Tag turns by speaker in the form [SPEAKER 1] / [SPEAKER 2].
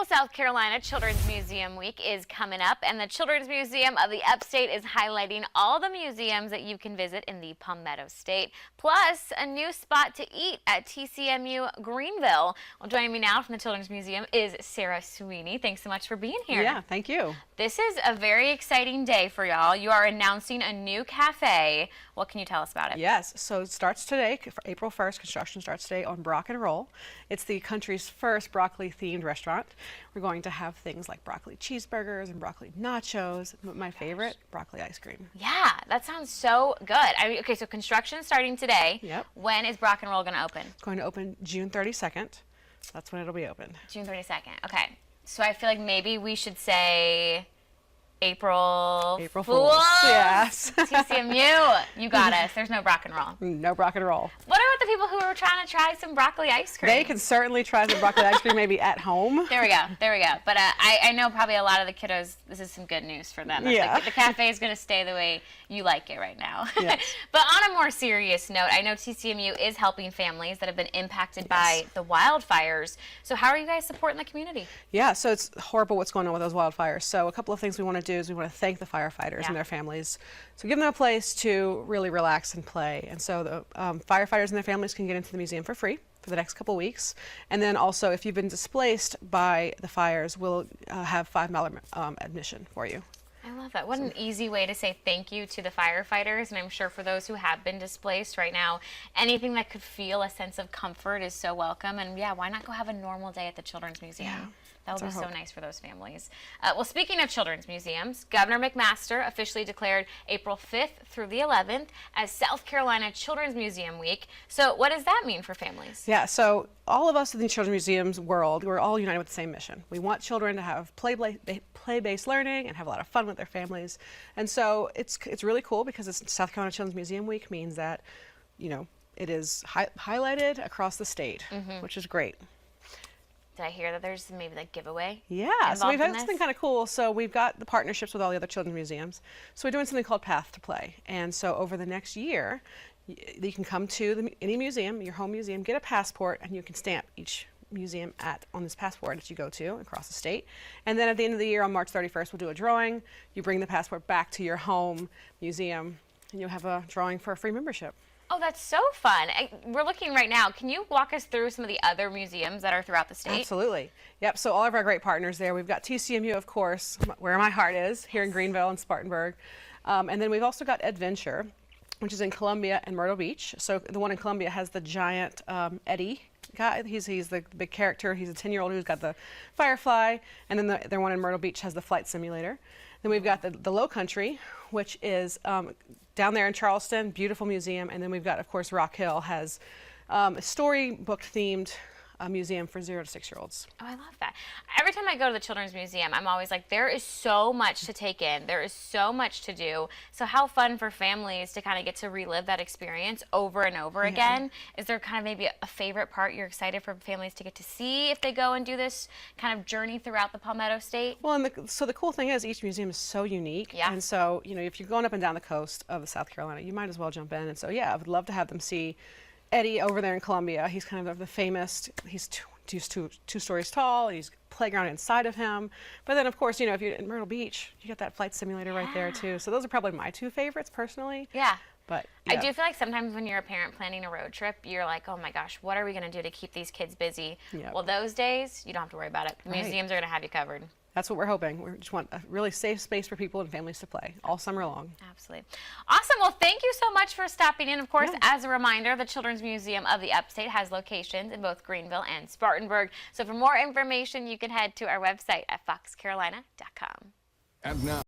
[SPEAKER 1] Well, South Carolina Children's Museum Week is coming up, and the Children's Museum of the Upstate is highlighting all the museums that you can visit in the Palmetto State, plus a new spot to eat at TCMU Greenville. Well, joining me now from the Children's Museum is Sarah Sweeney. Thanks so much for being here.
[SPEAKER 2] Yeah, thank you.
[SPEAKER 1] This is a very exciting day for y'all. You are announcing a new cafe. What can you tell us about it?
[SPEAKER 2] Yes, so it starts today, April 1st. Construction starts today on Brock and Roll. It's the country's first broccoli-themed restaurant. We're going to have things like broccoli cheeseburgers and broccoli nachos. My favorite, broccoli ice cream.
[SPEAKER 1] Yeah, that sounds so good. Okay, so construction's starting today.
[SPEAKER 2] Yep.
[SPEAKER 1] When is Brock and Roll going to open?
[SPEAKER 2] It's going to open June 32nd. That's when it'll be open.
[SPEAKER 1] June 32nd. Okay. So I feel like maybe we should say April Fools.
[SPEAKER 2] Yes.
[SPEAKER 1] TCMU, you got us. There's no Brock and Roll.
[SPEAKER 2] No Brock and Roll.
[SPEAKER 1] What about the people who are trying to try some broccoli ice cream?
[SPEAKER 2] They can certainly try some broccoli ice cream maybe at home.
[SPEAKER 1] There we go. There we go. But I know probably a lot of the kiddos, this is some good news for them.
[SPEAKER 2] Yeah.
[SPEAKER 1] The cafe is going to stay the way you like it right now.
[SPEAKER 2] Yes.
[SPEAKER 1] But on a more serious note, I know TCMU is helping families that have been impacted by the wildfires. So how are you guys supporting the community?
[SPEAKER 2] Yeah, so it's horrible what's going on with those wildfires. So a couple of things we want to do is we want to thank the firefighters and their families. So give them a place to really relax and play. And so the firefighters and their families can get into the museum for free for the next couple weeks. And then also, if you've been displaced by the fires, we'll have $5 admission for you.
[SPEAKER 1] I love that. What an easy way to say thank you to the firefighters, and I'm sure for those who have been displaced right now, anything that could feel a sense of comfort is so welcome. And yeah, why not go have a normal day at the Children's Museum?
[SPEAKER 2] Yeah,
[SPEAKER 1] that would be so nice for those families. Well, speaking of children's museums, Governor McMaster officially declared April 5th through the 11th as South Carolina Children's Museum Week. So what does that mean for families?
[SPEAKER 2] Yeah, so all of us in the Children's Museum's world, we're all united with the same mission. We want children to have play-based learning and have a lot of fun with their families. And so it's really cool because it's South Carolina Children's Museum Week means that, you know, it is highlighted across the state, which is great.
[SPEAKER 1] Did I hear that there's maybe like giveaway?
[SPEAKER 2] Yeah, so we've had something kind of cool. So we've got the partnerships with all the other children's museums. So we're doing something called Path to Play. And so over the next year, you can come to any museum, your home museum, get a passport, and you can stamp each museum on this passport that you go to across the state. And then at the end of the year, on March 31st, we'll do a drawing. You bring the passport back to your home museum, and you'll have a drawing for a free membership.
[SPEAKER 1] Oh, that's so fun. We're looking right now. Can you walk us through some of the other museums that are throughout the state?
[SPEAKER 2] Absolutely. Yep, so all of our great partners there. We've got TCMU, of course, where my heart is, here in Greenville and Spartanburg. And then we've also got Adventure, which is in Columbia and Myrtle Beach. So the one in Columbia has the giant Eddie guy. He's the big character. He's a 10-year-old who's got the Firefly. And then the one in Myrtle Beach has the flight simulator. Then we've got the Low Country, which is down there in Charleston, beautiful museum. And then we've got, of course, Rock Hill has a storybook-themed museum for 0 to 6-year-olds.
[SPEAKER 1] Oh, I love that. Every time I go to the Children's Museum, I'm always like, there is so much to take in. There is so much to do. So how fun for families to kind of get to relive that experience over and over again. Is there kind of maybe a favorite part you're excited for families to get to see if they go and do this kind of journey throughout the Palmetto State? Well,
[SPEAKER 2] and so the cool thing is each museum is so unique. Yeah. And so, you know, if you're going up and down the coast of South Carolina, you might as well jump in. And so, yeah, I would love to have them see Eddie over there in Columbia. He's kind of the famous, he's two stories tall, he's playground inside of him. But then, of course, you know, if you're in Myrtle Beach, you get that flight simulator right there, too. So those are probably my two favorites, personally.
[SPEAKER 1] Yeah.
[SPEAKER 2] But
[SPEAKER 1] I do feel like sometimes when you're a parent planning a road trip, you're like, oh my gosh, what are we going to do to keep these kids busy? Well, those days, you don't have to worry about it. Museums are going to have you covered.
[SPEAKER 2] That's what we're hoping. We just want a really safe space for people and families to play all summer long.
[SPEAKER 1] Absolutely. Awesome. Well, thank you so much for stopping in. Of course, as a reminder, the Children's Museum of the Upstate has locations in both Greenville and Spartanburg. So for more information, you can head to our website at foxcarolina.com.
[SPEAKER 3] And now